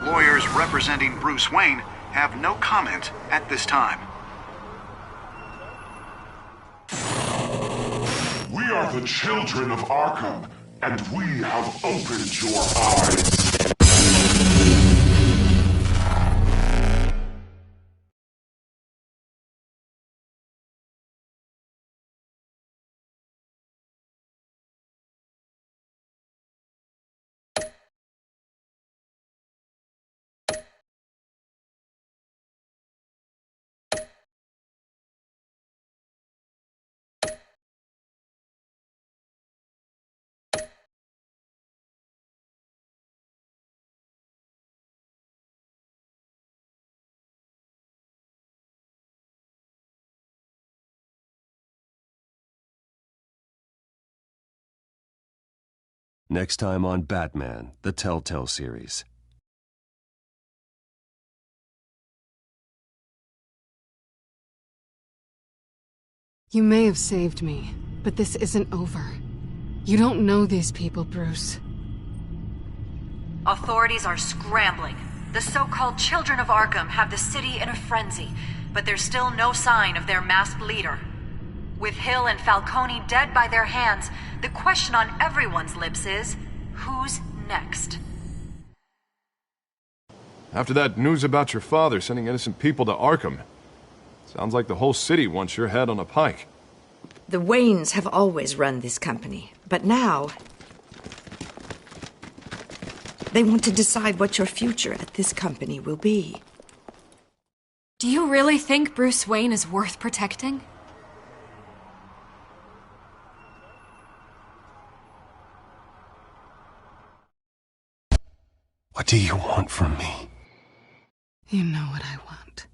Lawyers representing Bruce Wayne have no comment at this time. We are the children of Arkham, and we have opened your eyes. Next time on Batman, the Telltale series. You may have saved me, but this isn't over. You don't know these people, Bruce. Authorities are scrambling. The so-called Children of Arkham have the city in a frenzy, but there's still no sign of their masked leader. With Hill and Falcone dead by their hands, the question on everyone's lips is, who's next? After that news about your father sending innocent people to Arkham, sounds like the whole city wants your head on a pike. The Waynes have always run this company, but now they want to decide what your future at this company will be. Do you really think Bruce Wayne is worth protecting? What do you want from me? You know what I want.